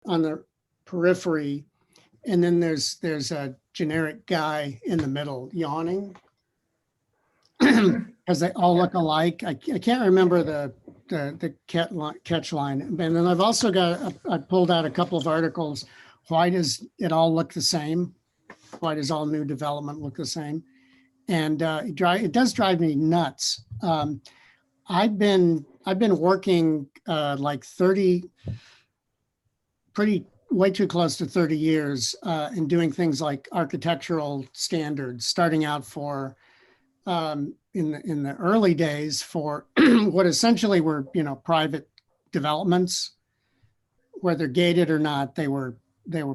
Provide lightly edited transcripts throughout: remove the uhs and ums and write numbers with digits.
on the periphery, and then there's a generic guy in the middle yawning because they all look alike. I can't remember the catch line. And then I've also got, I pulled out a couple of articles. Why does it all look the same? Why does all new development look the same? And it does drive me nuts. I've been working like 30, way too close to 30 years in doing things like architectural standards, starting out for in the early days for what essentially were, private developments, whether gated or not, they were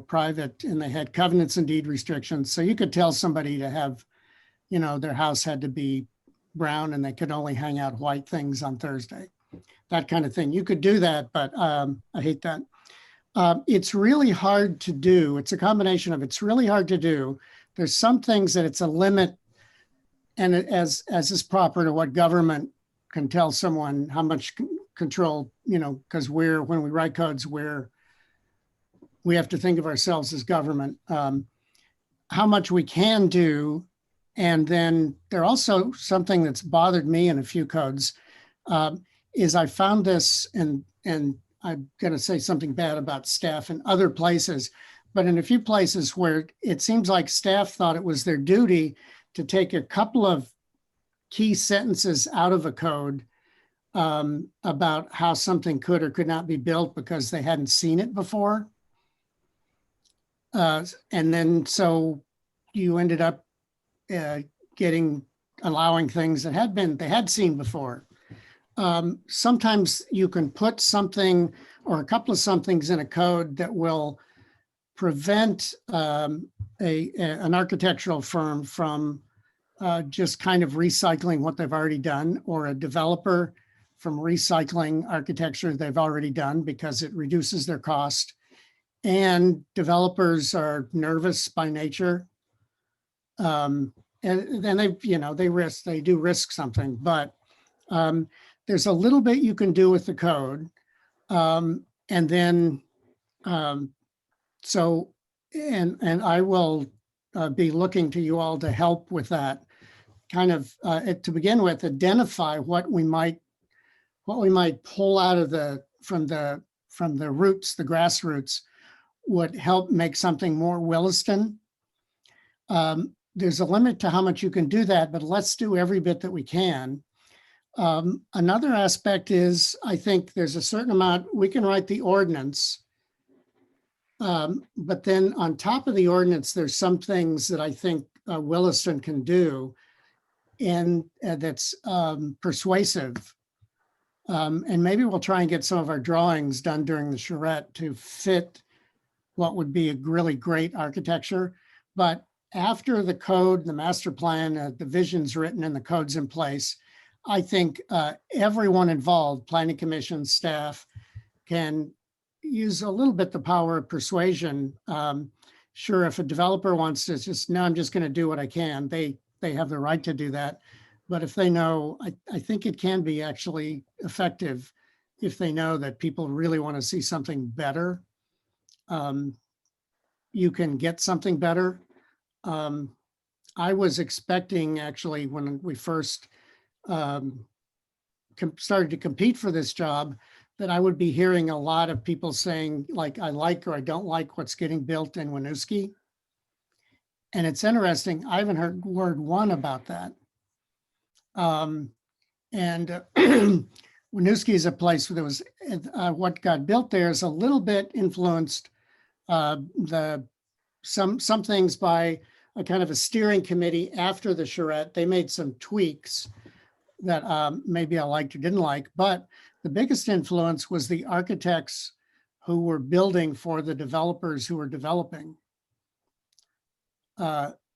private, and they had covenants and deed restrictions. So you could tell somebody to have, their house had to be brown and they could only hang out white things on Thursday, that kind of thing. You could do that, but I hate that. It's really hard to do. It's a combination of, it's really hard to do. There's some things that it's a limit, and as is proper to what government can tell someone how much control, because when we write codes, we have to think of ourselves as government, how much we can do. And then there also something that's bothered me in a few codes is I found this, and I'm going to say something bad about staff in other places, but in a few places where it seems like staff thought it was their duty to take a couple of key sentences out of a code about how something could or could not be built because they hadn't seen it before. And then so you ended up allowing things that they had seen before. Sometimes you can put something or a couple of somethings in a code that will prevent an architectural firm from just kind of recycling what they've already done, or a developer from recycling architecture they've already done, because it reduces their cost. And developers are nervous by nature. And then they do risk something, but there's a little bit you can do with the code. And then, so I will be looking to you all to help with that. Kind of, to begin with, identify what we might pull out of from the roots, the grassroots, would help make something more Williston. There's a limit to how much you can do that, but let's do every bit that we can. Another aspect is, I think there's a certain amount, we can write the ordinance, but then on top of the ordinance, there's some things that I think Williston can do, and that's persuasive. And maybe we'll try and get some of our drawings done during the charrette to fit what would be a really great architecture. But after the code, the master plan, the vision's written and the code's in place, I think everyone involved, planning commission, staff, can use a little bit the power of persuasion. Sure, if a developer wants to just, no, I'm just going to do what I can, they have the right to do that. But if they know, I think it can be actually effective if they know that people really want to see something better. You can get something better. I was expecting, actually, when we first started to compete for this job, that I would be hearing a lot of people saying, like, I like or I don't like what's getting built in Winooski. And it's interesting, I haven't heard word one about that. Winooski is a place where there was, what got built there is a little bit influenced some things by a kind of a steering committee after the charrette. They made some tweaks that maybe I liked or didn't like, but the biggest influence was the architects who were building for the developers who were developing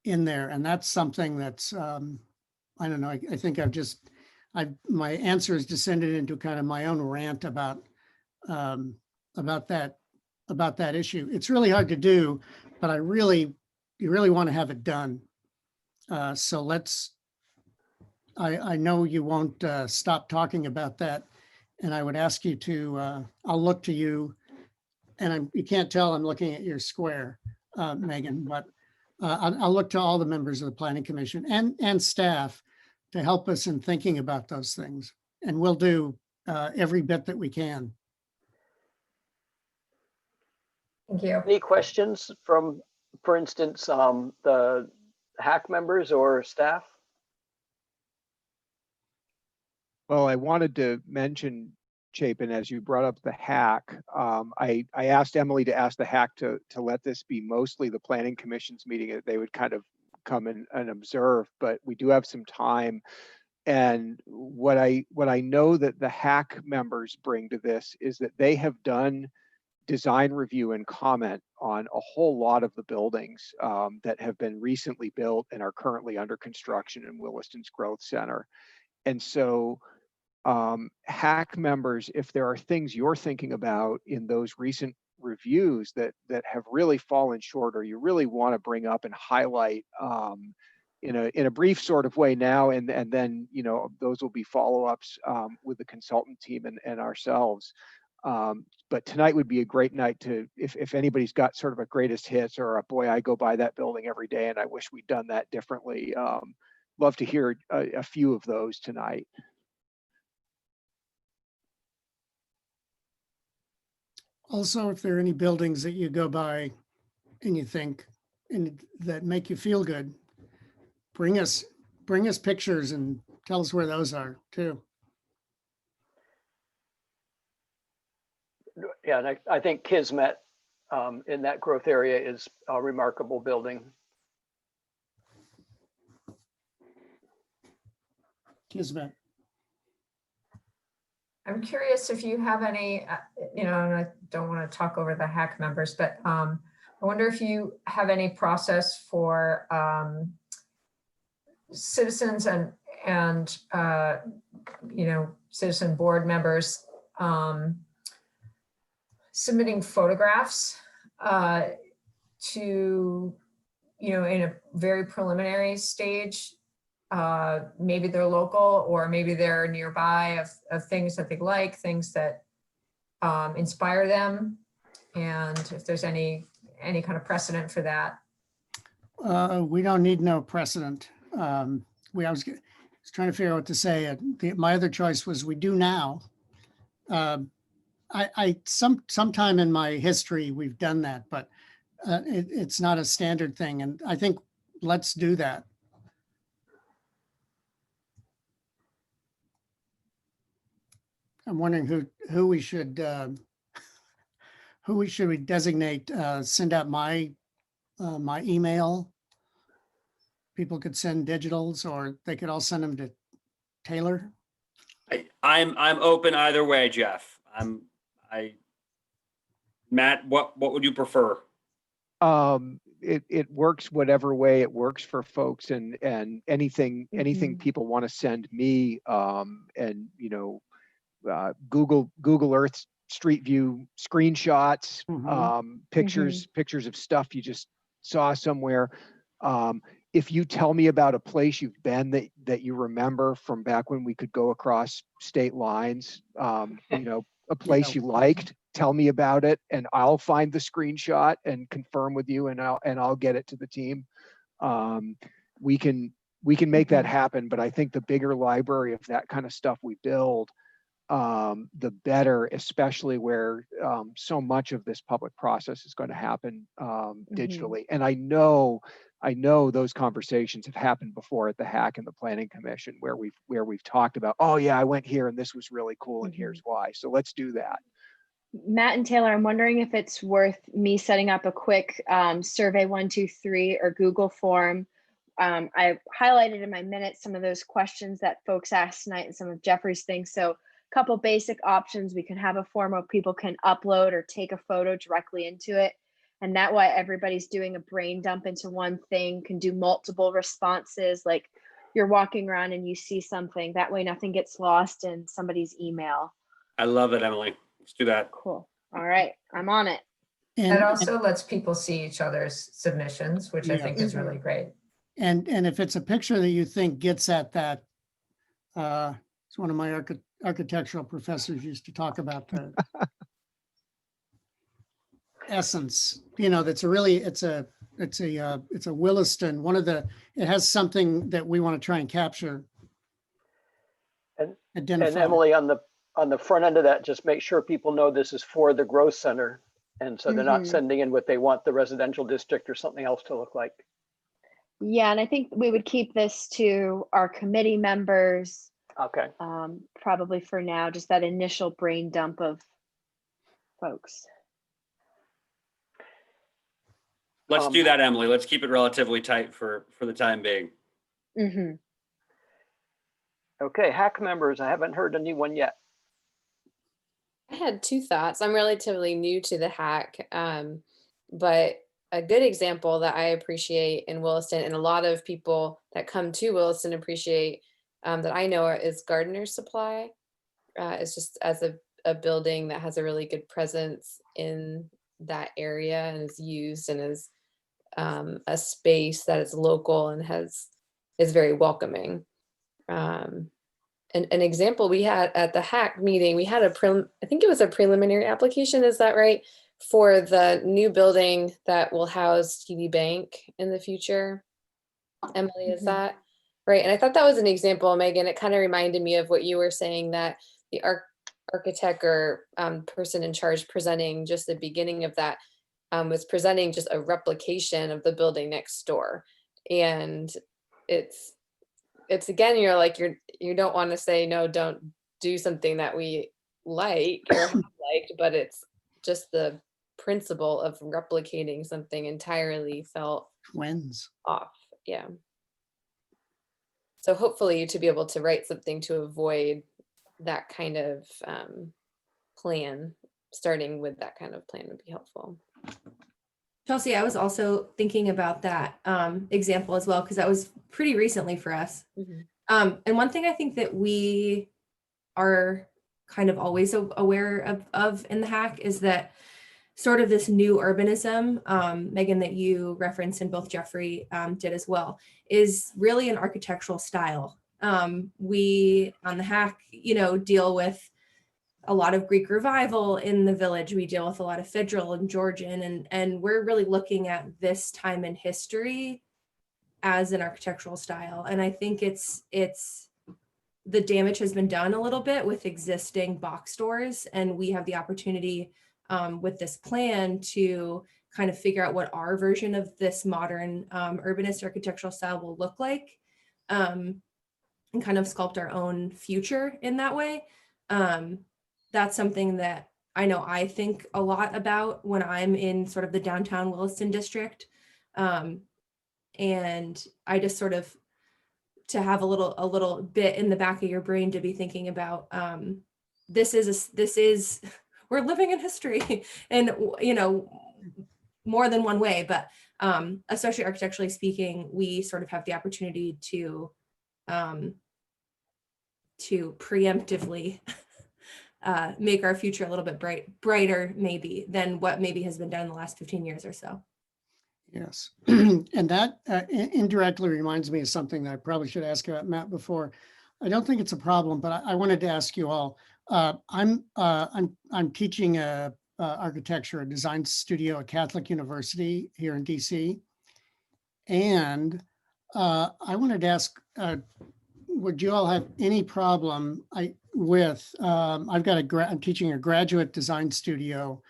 in there. And that's something that's, I don't know, I think my answer has descended into kind of my own rant about that issue. It's really hard to do, but you really want to have it done. So I know you won't stop talking about that. And I would ask you to, I'll look to you and you can't tell I'm looking at your square, Megan, but I'll look to all the members of the Planning Commission and staff to help us in thinking about those things. And we'll do every bit that we can. Thank you. Any questions from, for instance, the HAC members or staff? Well, I wanted to mention, Chapin, as you brought up the hack, I asked Emily to ask the hack to let this be mostly the Planning Commission's meeting, that they would kind of come and observe, but we do have some time. And what I know that the hack members bring to this is that they have done design review and comment on a whole lot of the buildings that have been recently built and are currently under construction in Williston's Growth Center. And so HAC members, if there are things you're thinking about in those recent reviews that have really fallen short, or you really want to bring up and highlight in a brief sort of way now, and then, you know, those will be follow-ups with the consultant team and ourselves. But tonight would be a great night to, if anybody's got sort of a greatest hits, or a boy, I go by that building every day and I wish we'd done that differently. Love to hear a few of those tonight. Also, if there are any buildings that you go by and you think, and that make you feel good, bring us pictures and tell us where those are too. Yeah, and I think Kismet in that growth area is a remarkable building. Kismet. I'm curious if you have any, you know, and I don't want to talk over the HAC members, but I wonder if you have any process for citizens and you know, citizen board members submitting photographs to, you know, in a very preliminary stage. Maybe they're local, or maybe they're nearby of things that they like, things that inspire them, and if there's any kind of precedent for that. We don't need no precedent. I was trying to figure out what to say. My other choice was we do now. Sometime in my history we've done that, but it's not a standard thing, and I think let's do that. I'm wondering who we should designate, send out my email. People could send digitals, or they could all send them to Taylor. I'm open either way, Jeff. Matt, what would you prefer? It works whatever way it works for folks, and anything people want to send me, and you know, Google Earth Street View screenshots, pictures of stuff you just saw somewhere. If you tell me about a place you've been that you remember from back when we could go across state lines, you know, a place you liked, tell me about it, and I'll find the screenshot and confirm with you, and I'll get it to the team. We can make that happen, but I think the bigger library of that kind of stuff we build, the better, especially where so much of this public process is going to happen digitally. And I know those conversations have happened before at the HAC and the Planning Commission, where we've talked about, oh yeah, I went here and this was really cool, and here's why. So let's do that. Matt and Taylor, I'm wondering if it's worth me setting up a quick survey 123 or Google form. I highlighted in my minutes some of those questions that folks asked tonight and some of Jeffrey's things. So a couple basic options: we can have a form where people can upload or take a photo directly into it. And that way everybody's doing a brain dump into one thing, can do multiple responses, like you're walking around and you see something. That way nothing gets lost in somebody's email. I love it, Emily. Let's do that. Cool. All right, I'm on it. That also lets people see each other's submissions, which I think is really great. And if it's a picture that you think gets at that, it's one of my architectural professors used to talk about that. essence, that's a really, it's a Williston, it has something that we want to try and capture. And Identify. Emily, on the front end of that, just make sure people know this is for the growth center. And so they're not Mhm. sending in what they want the residential district or something else to look like. Yeah, and I think we would keep this to our committee members, Okay. probably for now, just that initial brain dump of folks. Let's Um, do that, Emily. Let's keep it relatively tight for the time being. Hmm. Okay, hack members, I haven't heard anyone yet. I had two thoughts. I'm relatively new to the hack, but a good example that I appreciate in Williston, and a lot of people that come to Williston appreciate, that I know is Gardener's Supply. It's just as a building that has a really good presence in that area and is used and is a space that is local and is very welcoming. An example we had at the hack meeting, we had I think it was a preliminary application, is that right? For the new building that will house TD Bank in the future. Emily, is that right? And I thought that was an example, Megan. It kind of reminded me of what you were saying, that the architect or person in charge presenting just the beginning of that was presenting just a replication of the building next door. And it's again, you're like, you don't want to say, no, don't do something that we like or have liked, but it's just the principle of replicating something entirely felt Twins. off. Yeah. So hopefully to be able to write something to avoid that kind of plan, starting with that kind of plan would be helpful. Chelsea, I was also thinking about that example as well, because that was pretty recently for us. Mhm. And one thing I think that we are kind of always aware of in the hack is that sort of this new urbanism, Megan, that you referenced and both Jeffrey did as well, is really an architectural style. We on the hack, deal with a lot of Greek revival in the village. We deal with a lot of Federal and Georgian, and we're really looking at this time in history as an architectural style. And I think it's the damage has been done a little bit with existing box stores, and we have the opportunity with this plan to kind of figure out what our version of this modern urbanist architectural style will look like, and kind of sculpt our own future in that way. That's something that I know I think a lot about when I'm in sort of the downtown Williston district. And I just sort of, to have a little bit in the back of your brain to be thinking about, this is we're living in history and, more than one way, but especially architecturally speaking, we sort of have the opportunity to preemptively make our future a little bit brighter maybe than what maybe has been done in the last 15 years or so. Yes. And that indirectly reminds me of something that I probably should ask about Matt before. I don't think it's a problem, but I wanted to ask you all. I'm teaching a architecture, a design studio at Catholic University here in DC. And I wanted to ask, would you all have any problem with, I'm teaching a graduate design studio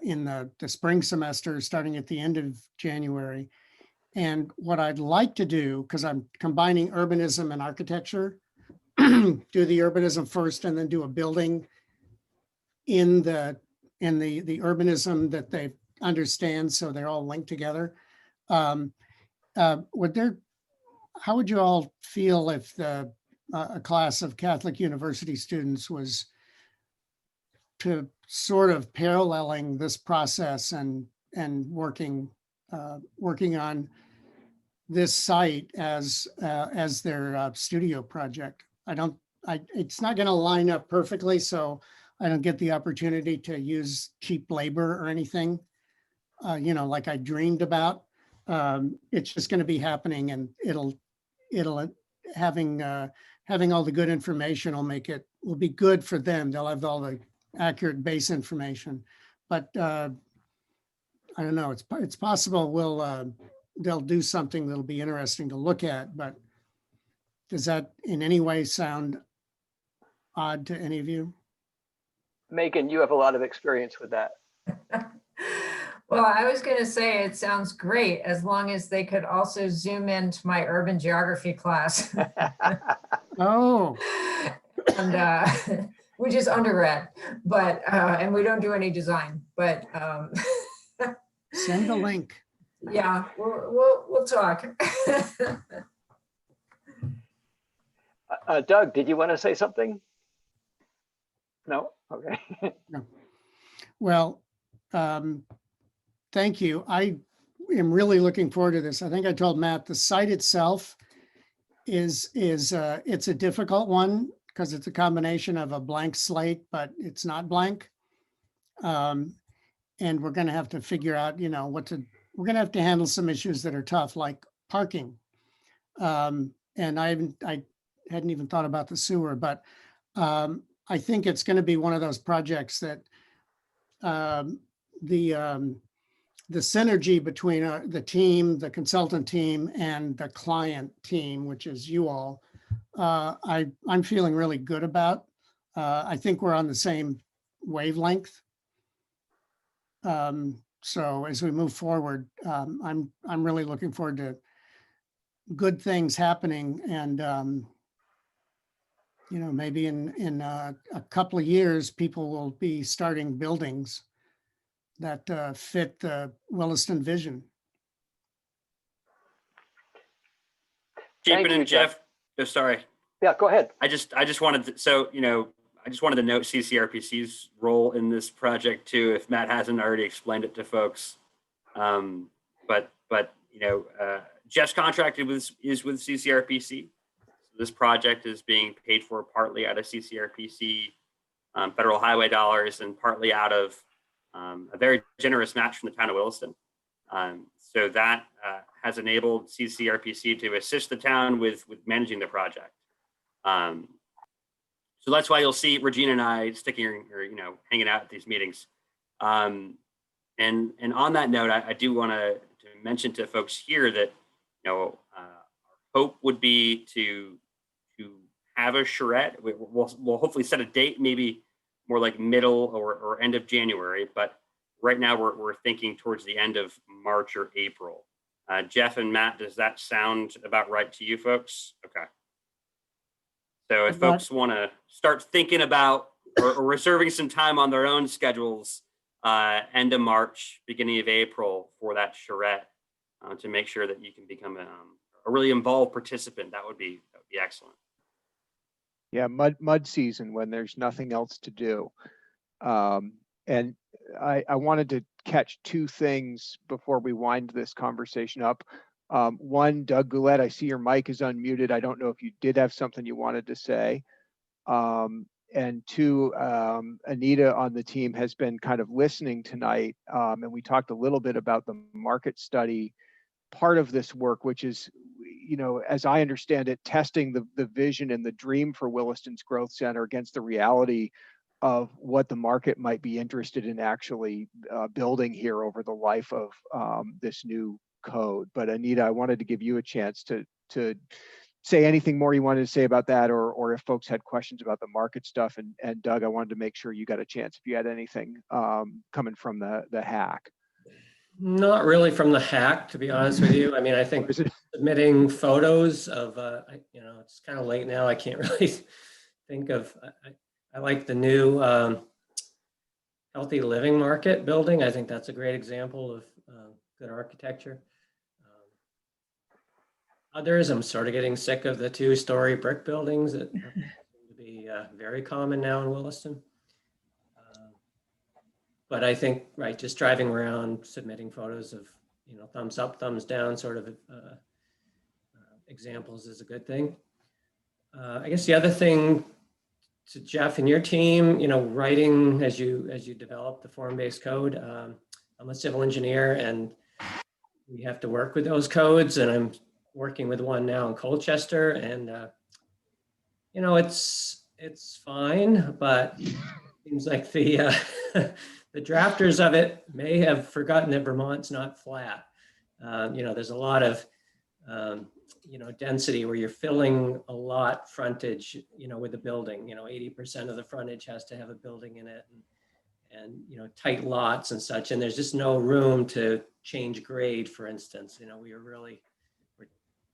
in the spring semester, starting at the end of January. And what I'd like to do, because I'm combining urbanism and architecture, do the urbanism first and then do a building in the urbanism that they understand, so they're all linked together. How would you all feel if a class of Catholic University students was to sort of paralleling this process and working on this site as their studio project? It's not going to line up perfectly, so I don't get the opportunity to use cheap labor or anything, like I dreamed about. It's just going to be happening, and having all the good information will be good for them. They'll have all the accurate base information. But I don't know, it's possible they'll do something that'll be interesting to look at, but does that in any way sound odd to any of you? Megan, you have a lot of experience with that. Well, I was going to say it sounds great as long as they could also zoom into my urban geography class, Oh, and which is undergrad, but and we don't do any design, but send the link. yeah, we'll talk. Doug, did you want to say something? No? Okay. Well, thank you. I am really looking forward to this. I think I told Matt, the site itself is it's a difficult one because it's a combination of a blank slate, but it's not blank. And we're going to have to figure out, we're going to have to handle some issues that are tough, like parking. And I hadn't even thought about the sewer, but I think it's going to be one of those projects that the synergy between the team, the consultant team, and the client team, which is you all, I'm feeling really good about. I think we're on the same wavelength. So as we move forward, I'm really looking forward to good things happening, and maybe in a couple of years, people will be starting buildings that fit the Williston vision. Thank Chapin you, and Jeff, oh, sorry. Yeah, go ahead. I just wanted to, I just wanted to note CCRPC's role in this project too, if Matt hasn't already explained it to folks. But Jeff's contract is with CCRPC. So this project is being paid for partly out of CCRPC federal highway dollars and partly out of a very generous match from the town of Williston. So that has enabled CCRPC to assist the town with managing the project. So that's why you'll see Regina and I sticking or hanging out at these meetings. And on that note, I do want to mention to folks here that our hope would be to have a charrette. We'll hopefully set a date, maybe more like middle or end of January, but right now we're thinking towards the end of March or April. Jeff and Matt, does that sound about right to you folks? Okay. So if folks want to start thinking about or reserving some time on their own schedules, end of March, beginning of April for that charrette, to make sure that you can become a really involved participant, that would be excellent. Yeah, mud season when there's nothing else to do. And I wanted to catch two things before we wind this conversation up. One, Doug Goulet, I see your mic is unmuted. I don't know if you did have something you wanted to say. And two, Anita on the team has been kind of listening tonight. And we talked a little bit about the market study part of this work, which is, as I understand it, testing the vision and the dream for Williston's Growth Center against the reality of what the market might be interested in actually building here over the life of this new code. But Anita, I wanted to give you a chance to say anything more you wanted to say about that, or if folks had questions about the market stuff. And Doug, I wanted to make sure you got a chance if you had anything coming from the hack. Not really from the hack, to be honest with you. I mean, I think submitting photos of, it's kind of late now. I can't really think of, I like the new Healthy Living Market building. I think that's a great example of good architecture. Others, I'm sort of getting sick of the 2-story brick buildings that seem to be very common now in Williston. But I think, right, just driving around, submitting photos of, thumbs up, thumbs down sort of examples is a good thing. I guess the other thing to Jeff and your team, writing as you develop the form-based code. I'm a civil engineer and we have to work with those codes, and I'm working with one now in Colchester, and it's fine, but it seems like the the drafters of it may have forgotten that Vermont's not flat. There's a lot of, density where you're filling a lot frontage, with a building, 80% of the frontage has to have a building in it, and tight lots and such. And there's just no room to change grade, for instance. We're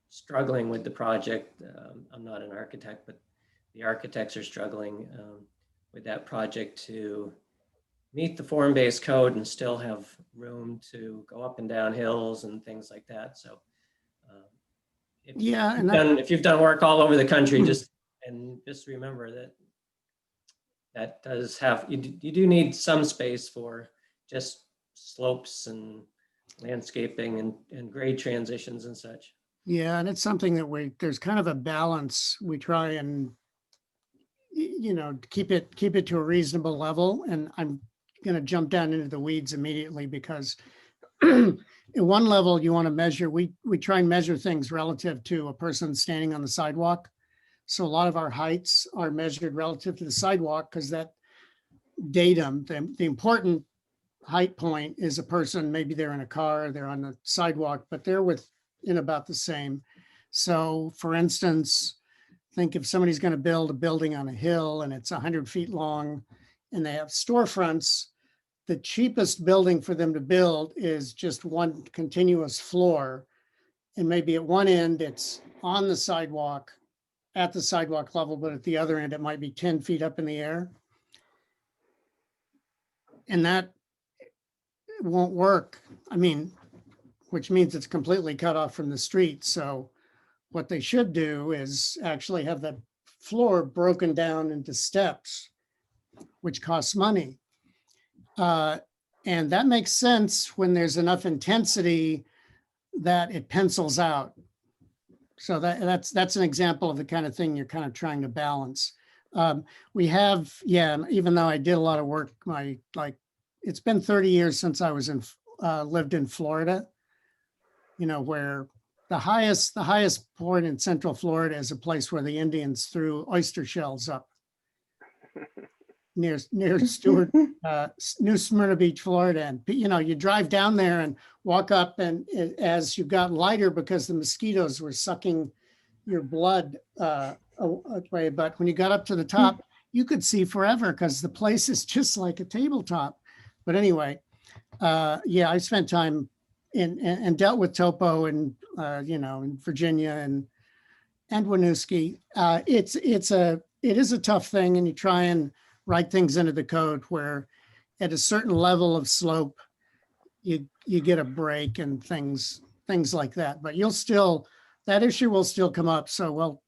struggling with the project. I'm not an architect, but the architects are struggling with that project to meet the form-based code and still have room to go up and down hills and things like that. So if you've done work all over the country, just remember that does have, you do need some space for just slopes and landscaping and grade transitions and such. Yeah, and it's something that there's kind of a balance. We try and, keep it to a reasonable level. And I'm going to jump down into the weeds immediately because at one level you want to measure, we try and measure things relative to a person standing on the sidewalk. So a lot of our heights are measured relative to the sidewalk because that datum, the important height point is a person, maybe they're in a car, they're on the sidewalk, but they're within about the same. So for instance, think if somebody's going to build a building on a hill and it's 100 feet long and they have storefronts, the cheapest building for them to build is just one continuous floor. And maybe at one end, it's on the sidewalk, at the sidewalk level, but at the other end, it might be 10 feet up in the air. And that won't work. I mean, which means it's completely cut off from the street. So what they should do is actually have the floor broken down into steps, which costs money. And that makes sense when there's enough intensity that it pencils out. So that's an example of the kind of thing you're kind of trying to balance. We have, even though I did a lot of work, it's been 30 years since I was lived in Florida, where the highest point in Central Florida is a place where the Indians threw oyster shells up near Stewart, New Smyrna Beach, Florida. And, you drive down there and walk up, and as you got lighter because the mosquitoes were sucking your blood away. But when you got up to the top, you could see forever because the place is just like a tabletop. But anyway, I spent time and dealt with topo and, in Virginia and Winooski. It is a tough thing, and you try and write things into the code where at a certain level of slope, you get a break and things like that. But that issue will still come up. So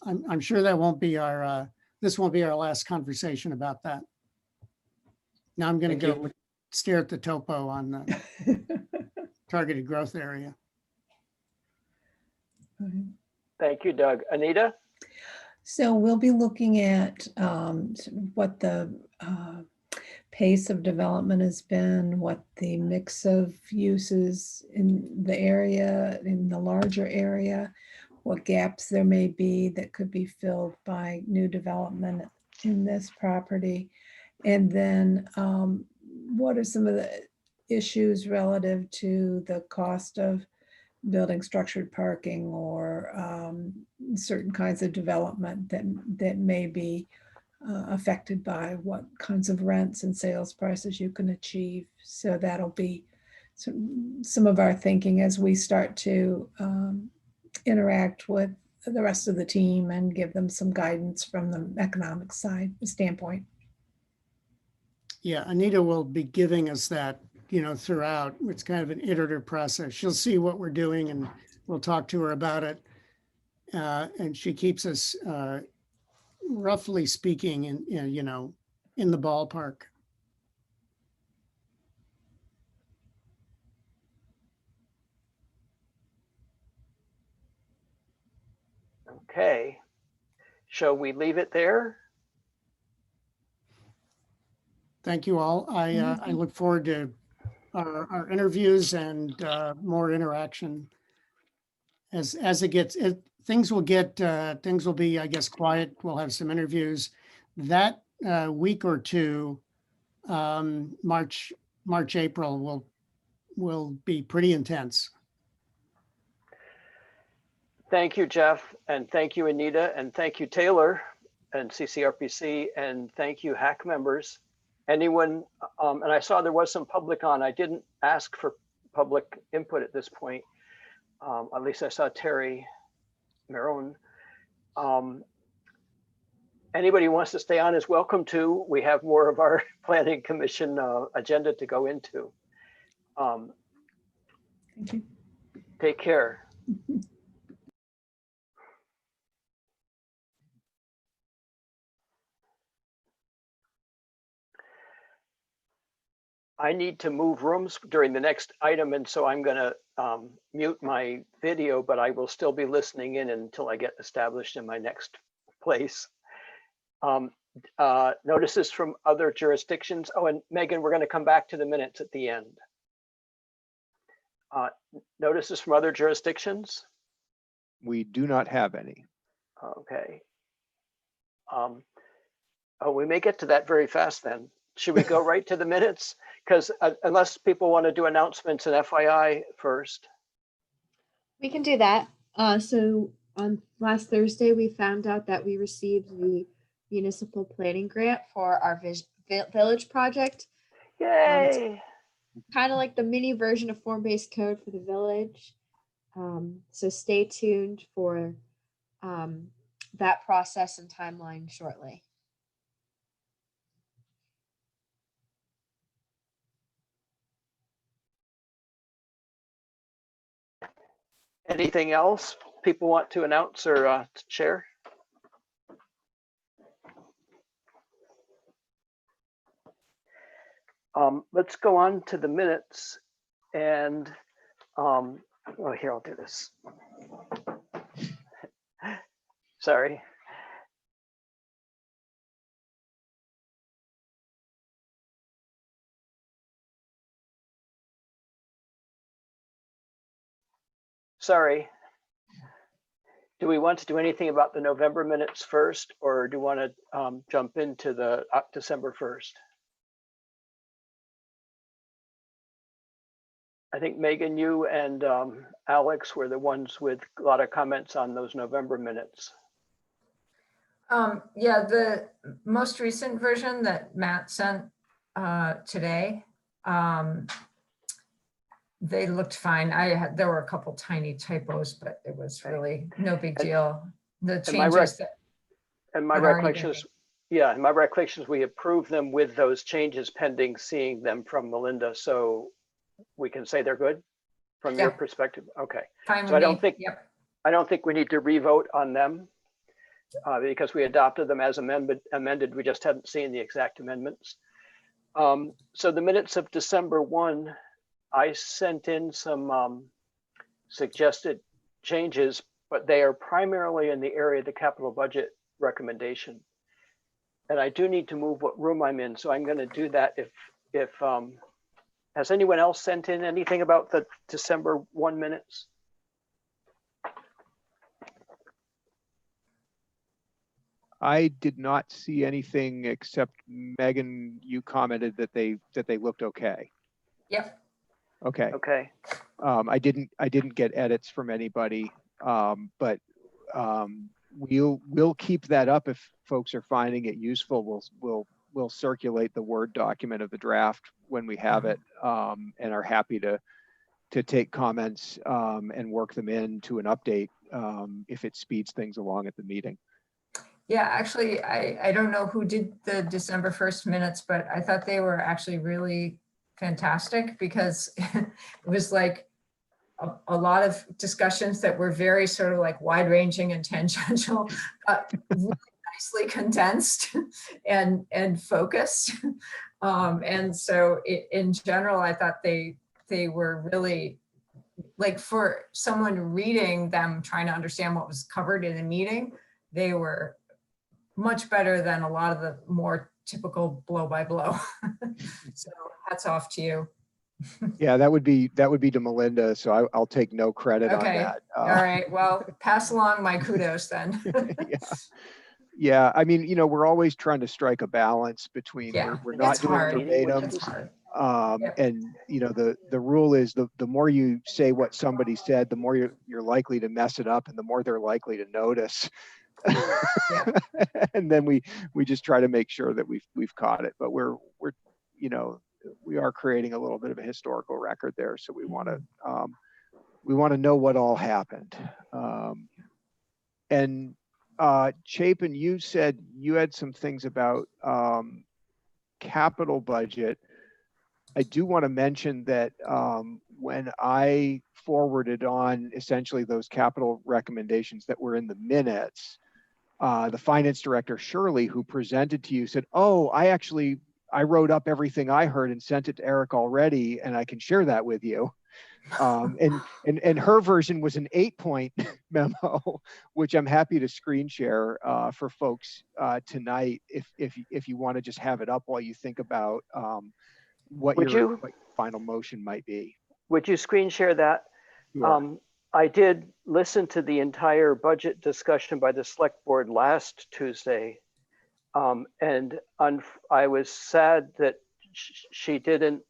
I'm sure that won't be this won't be our last conversation about that. Now I'm going to go stare at the topo on the targeted growth area. Thank you, Doug. Anita? So we'll be looking at what the pace of development has been, what the mix of uses in the area, in the larger area, what gaps there may be that could be filled by new development in this property. And then what are some of the issues relative to the cost of building structured parking or certain kinds of development that may be affected by what kinds of rents and sales prices you can achieve. So that'll be some of our thinking as we start to interact with the rest of the team and give them some guidance from the economic side standpoint. Yeah, Anita will be giving us that, throughout. It's kind of an iterative process. She'll see what we're doing and we'll talk to her about it. And she keeps us, roughly speaking, in the ballpark. Okay. Shall we leave it there? Thank you all. I look forward to our interviews and more interaction as it gets. Things will be, I guess, quiet. We'll have some interviews. That week or two, March, April will be pretty intense. Thank you, Jeff, and thank you, Anita, and thank you, Taylor, and CCRPC, and thank you, HAC members. Anyone, and I saw there was some public on. I didn't ask for public input at this point. At least I saw Terry Marone. Anybody who wants to stay on is welcome to. We have more of our planning commission agenda to go into. Thank you. Take care. I need to move rooms during the next item, and so I'm going to mute my video, but I will still be listening in until I get established in my next place. Notices from other jurisdictions. Oh, and Megan, we're going to come back to the minutes at the end. Notices from other jurisdictions? We do not have any. Okay. Oh, we may get to that very fast then. Should we go right to the minutes? Because unless people want to do announcements and FYI first. We can do that. So on last Thursday, we found out that we received the municipal planning grant for our village project. Yay! Kind of like the mini version of form-based code for the village. So stay tuned for that process and timeline shortly. Anything else people want to announce or share? Let's go on to the minutes, and oh, here, I'll do this. Sorry. Sorry. Do we want to do anything about the November minutes first, or do you want to jump into the December 1st? I think Megan, you and Alex were the ones with a lot of comments on those November minutes. Yeah, the most recent version that Matt sent today, they looked fine. There were a couple tiny typos, but it was really no big deal. The changes and my recollection is, yeah, in my recollection is we approved them with those changes pending seeing them from Melinda. So we can say they're good from your perspective. Okay. Fine. So I don't think we need to revote on them because we adopted them as amended. We just hadn't seen the exact amendments. So the minutes of December 1, I sent in some suggested changes, but they are primarily in the area of the capital budget recommendation. And I do need to move what room I'm in. So I'm going to do that if has anyone else sent in anything about the December 1 minutes? I did not see anything except Megan, you commented that they looked okay. Yep. Okay. Okay. I didn't get edits from anybody, but we'll keep that up if folks are finding it useful. We'll circulate the Word document of the draft when we have it, and are happy to take comments and work them into an update if it speeds things along at the meeting. Yeah, actually, I don't know who did the December 1st minutes, but I thought they were actually really fantastic because it was like a lot of discussions that were very sort of like wide ranging and tangential, really nicely condensed and focused. And so in general, I thought they were really, like, for someone reading them, trying to understand what was covered in a meeting, they were much better than a lot of the more typical blow by blow. So hats off to you. Yeah, that would be to Melinda. So I'll take no credit on Okay. that. All right. Well, pass along my kudos then. Yeah. Yeah, I mean, we're always trying to strike a balance between Yeah, we're not it's doing hard. verbatim. It's hard. Yep. And the rule is the more you say what somebody said, the more you're likely to mess it up and the more they're likely to notice. Yeah. And then we just try to make sure that we've caught it, but we are creating a little bit of a historical record there. So we want to know what all happened. And Chapin, you said you had some things about capital budget. I do want to mention that when I forwarded on essentially those capital recommendations that were in the minutes, the finance director, Shirley, who presented to you, said, "Oh, I wrote up everything I heard and sent it to Eric already, and I can share that with you." And her version was an 8-point memo, which I'm happy to screen share for folks tonight if you want to just have it up while you think about what your final motion might be. Would you screen share that? Sure. I did listen to the entire budget discussion by the select board last Tuesday. And I was sad that she didn't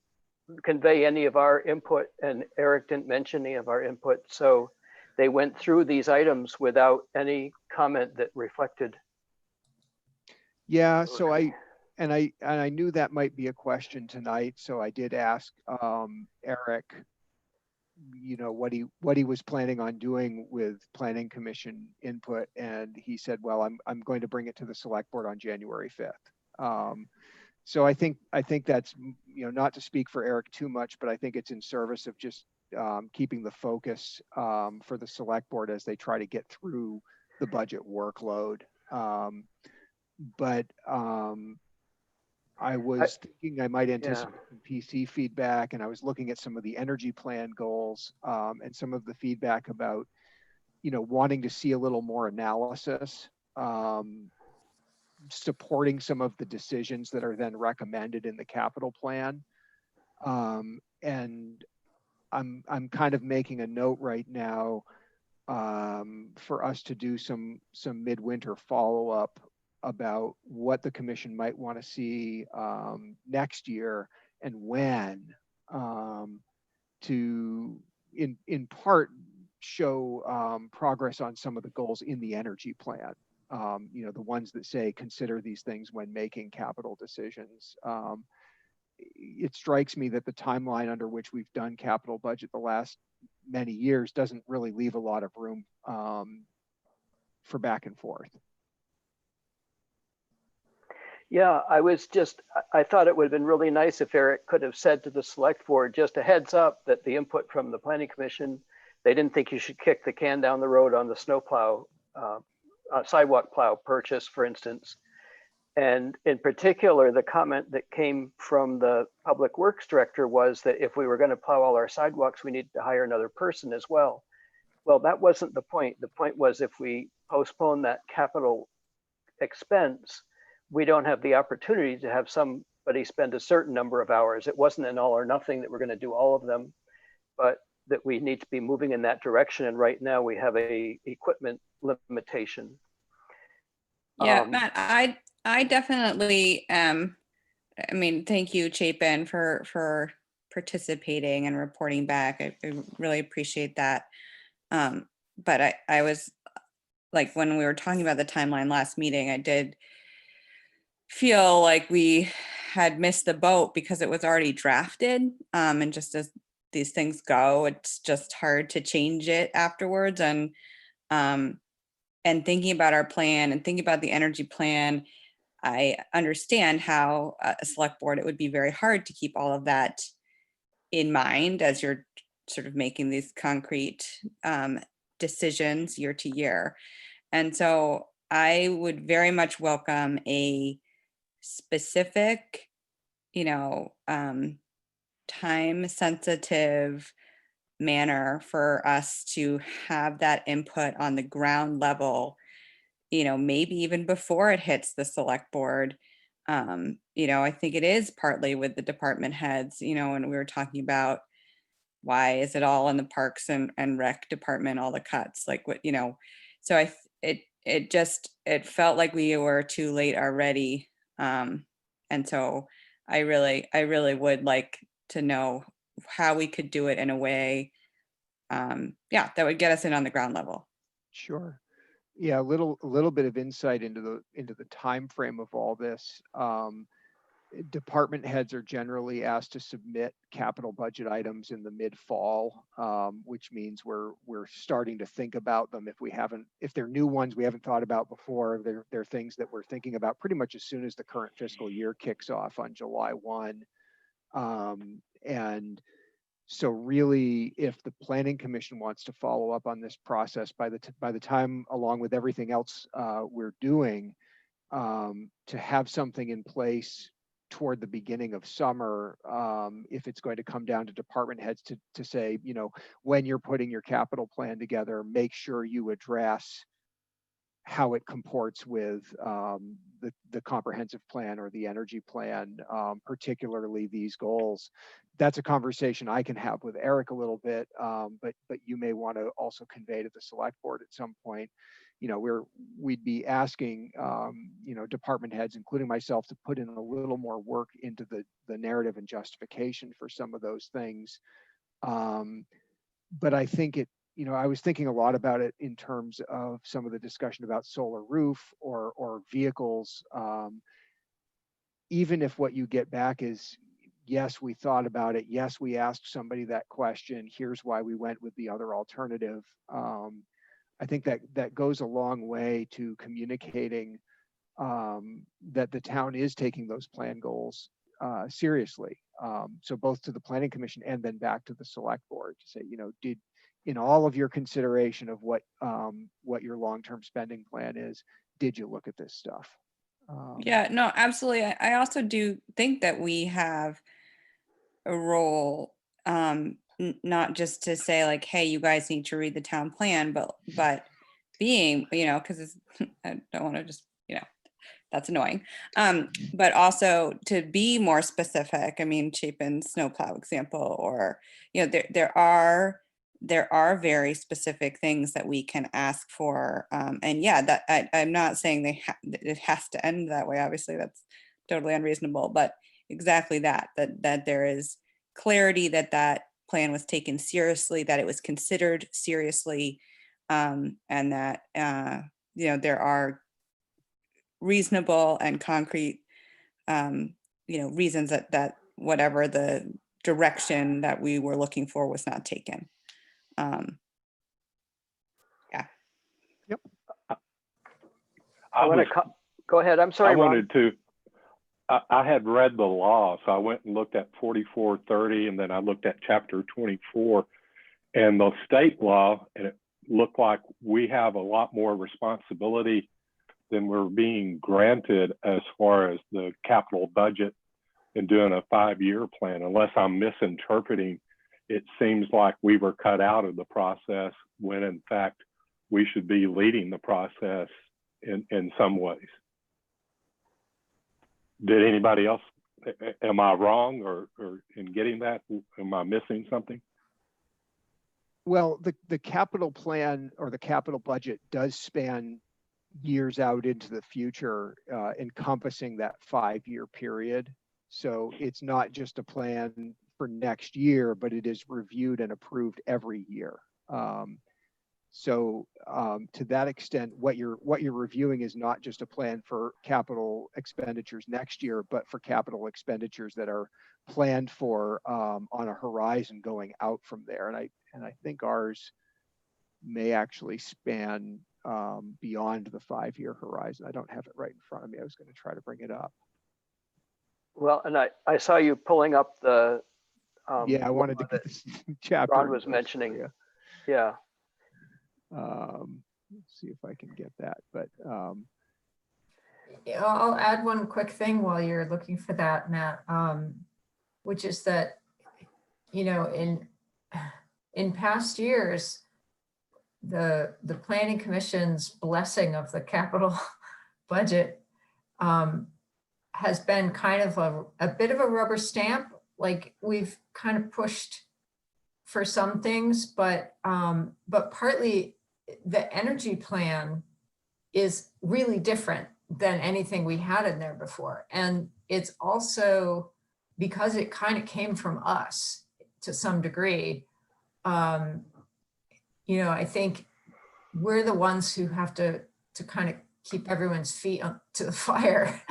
convey any of our input and Eric didn't mention any of our input. So they went through these items without any comment that reflected. Yeah, so I knew that might be a question tonight. So I did ask Eric, what he was planning on doing with planning commission input. And he said, well, I'm going to bring it to the select board on January 5th. So I think that's, not to speak for Eric too much, but I think it's in service of just keeping the focus for the select board as they try to get through the budget workload. But I was thinking I might anticipate some PC feedback, and I was looking at some of the energy plan goals and some of the feedback about, wanting to see a little more analysis, supporting some of the decisions that are then recommended in the capital plan. And I'm kind of making a note right now for us to do some midwinter follow-up about what the commission might want to see next year and when, to in part show progress on some of the goals in the energy plan. The ones that say consider these things when making capital decisions. It strikes me that the timeline under which we've done capital budget the last many years doesn't really leave a lot of room for back and forth. Yeah, I thought it would have been really nice if Eric could have said to the select board, just a heads up that the input from the planning commission, they didn't think you should kick the can down the road on the snowplow, sidewalk plow purchase, for instance. And in particular, the comment that came from the public works director was that if we were going to plow all our sidewalks, we needed to hire another person as well. Well, that wasn't the point. The point was if we postpone that capital expense, we don't have the opportunity to have somebody spend a certain number of hours. It wasn't an all or nothing that we're going to do all of them, but that we need to be moving in that direction. And right now we have a equipment limitation. Yeah, Matt, I definitely thank you, Chapin, for participating and reporting back. I really appreciate that. But I was like, when we were talking about the timeline last meeting, I did feel like we had missed the boat because it was already drafted. And just as these things go, it's just hard to change it afterwards. And thinking about our plan and thinking about the energy plan, I understand how a select board, it would be very hard to keep all of that in mind as you're sort of making these concrete decisions year to year. And so I would very much welcome a specific, time sensitive manner for us to have that input on the ground level, maybe even before it hits the select board. I think it is partly with the department heads, and we were talking about why is it all in the parks and rec department, all the cuts, like what, so it felt like we were too late already. And so I really would like to know how we could do it in a way, yeah, that would get us in on the ground level. Sure. Yeah, a little bit of insight into the time frame of all this. Department heads are generally asked to submit capital budget items in the mid-fall, which means we're starting to think about them if they're new ones we haven't thought about before. They're things that we're thinking about pretty much as soon as the current fiscal year kicks off on July 1. And so really, if the Planning Commission wants to follow up on this process by the time, along with everything else we're doing, to have something in place toward the beginning of summer, if it's going to come down to department heads to say, when you're putting your capital plan together, make sure you address how it comports with the comprehensive plan or the energy plan, particularly these goals. That's a conversation I can have with Eric a little bit, but you may want to also convey to the select board at some point. We'd be asking department heads, including myself, to put in a little more work into the narrative and justification for some of those things. But I think I was thinking a lot about it in terms of some of the discussion about solar roof or vehicles. Even if what you get back is, yes, we thought about it. Yes, we asked somebody that question. Here's why we went with the other alternative. I think that goes a long way to communicating that the town is taking those plan goals seriously. So both to the Planning Commission and then back to the select board to say, did, in all of your consideration of what your long-term spending plan is, did you look at this stuff? Yeah, no, absolutely. I also do think that we have a role, not just to say like, hey, you guys need to read the town plan, but being, because I don't want to just, that's annoying. But also to be more specific. I mean, Chapin snowplow example, or, there are very specific things that we can ask for. And yeah, that I'm not saying it has to end that way. Obviously, that's totally unreasonable, but exactly that there is clarity that plan was taken seriously, that it was considered seriously, and that there are reasonable and concrete reasons that whatever the direction that we were looking for was not taken. Yeah. Yep. Go ahead. I'm sorry, I Ron. wanted to. I had read the law, so I went and looked at 4430, and then I looked at chapter 24 and the state law, and it looked like we have a lot more responsibility than we're being granted as far as the capital budget and doing a 5-year plan. Unless I'm misinterpreting, it seems like we were cut out of the process when in fact we should be leading the process in some ways. Did anybody else, am I wrong or in getting that? Am I missing something? Well, the capital plan or the capital budget does span years out into the future, encompassing that 5-year period. So it's not just a plan for next year, but it is reviewed and approved every year. So to that extent, what you're reviewing is not just a plan for capital expenditures next year, but for capital expenditures that are planned for on a horizon going out from there. And I think ours may actually span beyond the 5-year horizon. I don't have it right in front of me. I was going to try to bring it up. Well, and I saw you pulling up the. Yeah, I wanted to get this chapter. Ron was mentioning. Yeah. Let's see if I can get that, but Yeah, I'll add one quick thing while you're looking for that, Matt, which is that, in past years, the Planning Commission's blessing of the capital budget has been kind of a bit of a rubber stamp. Like we've kind of pushed for some things, but partly the energy plan is really different than anything we had in there before. And it's also because it kind of came from us to some degree. You know, I think we're the ones who have to kind of keep everyone's feet to the fire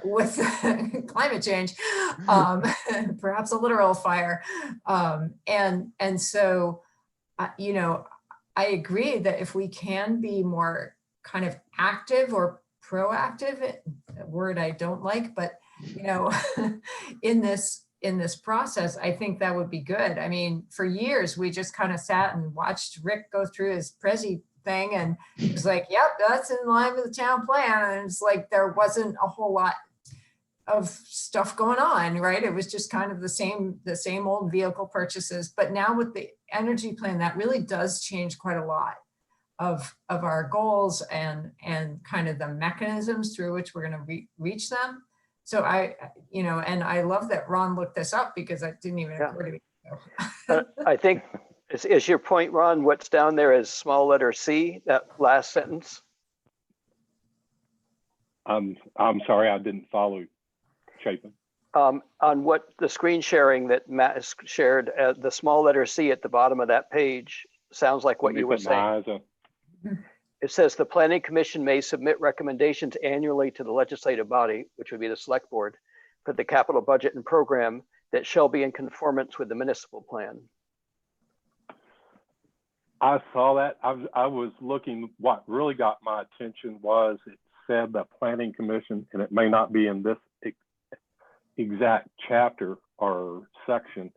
with climate change, perhaps a literal fire. And so, you know, I agree that if we can be more kind of active or proactive, a word I don't like, but, you know, in this process, I think that would be good. I mean, for years, we just kind of sat and watched Rick go through his Prezi thing, and it was like, yep, that's in line with the town plan. And it's like, there wasn't a whole lot of stuff going on, right? It was just kind of the same old vehicle purchases. But now with the energy plan, that really does change quite a lot of our goals and kind of the mechanisms through which we're going to reach them. So you know, and I love that Ron looked this up because it didn't even occur to me. So. I think, is your point, Ron, what's down there is small letter C, that last sentence? I'm sorry, I didn't follow, Chapin. On what the screen sharing that Matt has shared, the small letter C at the bottom of that page sounds like what you were saying. It says the Planning Commission may submit recommendations annually to the legislative body, which would be the select board, for the capital budget and program that shall be in conformance with the municipal plan. I saw that. I was looking, what really got my attention was it said the Planning Commission, and it may not be in this exact chapter or section,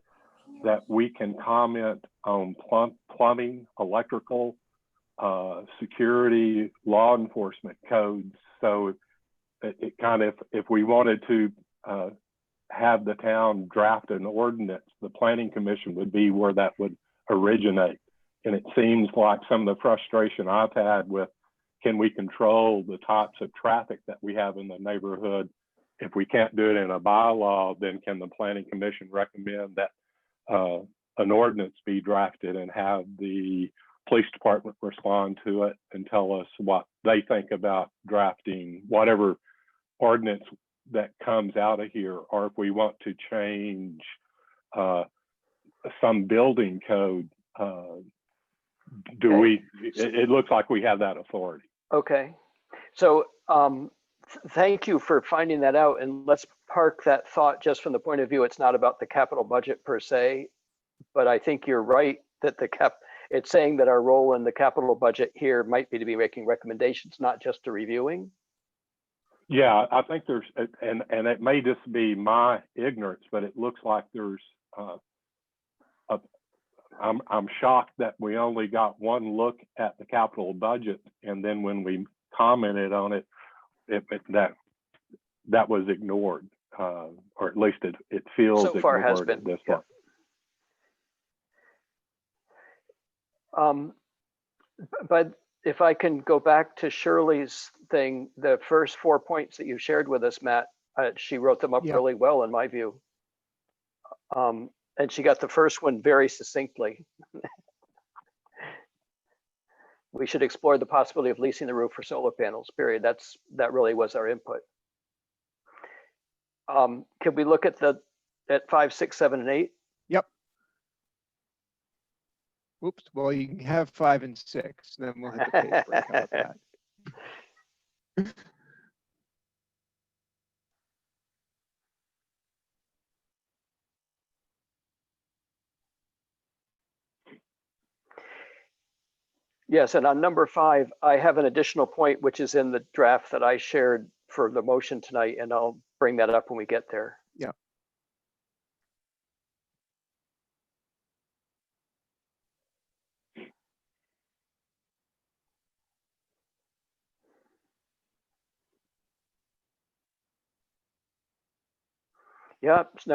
that we can comment on plumbing, electrical, security, law enforcement codes. So it kind of, if we wanted to have the town draft an ordinance, the Planning Commission would be where that would originate. And it seems like some of the frustration I've had with, can we control the types of traffic that we have in the neighborhood? If we can't do it in a bylaw, then can the Planning Commission recommend that an ordinance be drafted and have the police department respond to it and tell us what they think about drafting whatever ordinance that comes out of here, or if we want to change some building code, it looks like we have that authority. Okay, so thank you for finding that out, and let's park that thought just from the point of view it's not about the capital budget per se, but I think you're right that it's saying that our role in the capital budget here might be to be making recommendations, not just to reviewing. Yeah, I think there's, and it may just be my ignorance, but it looks like there's I'm shocked that we only got one look at the capital budget, and then when we commented on it, that was ignored, or at least it feels so far ignored has been. At this yeah. point. But if I can go back to Shirley's thing, the first 4 points that you shared with us, Matt, she wrote them up really well in my view. And she got the first one very succinctly. We should explore the possibility of leasing the roof for solar panels, period. That really was our input. Can we look at 5, 6, 7, and 8? Yep. Oops, well, you can have 5 and 6, then we'll hit the page break. How about that? Yes, and on number 5, I have an additional point, which is in the draft that I shared for the motion tonight, and I'll bring that up when we get there. Yeah. Yeah, it's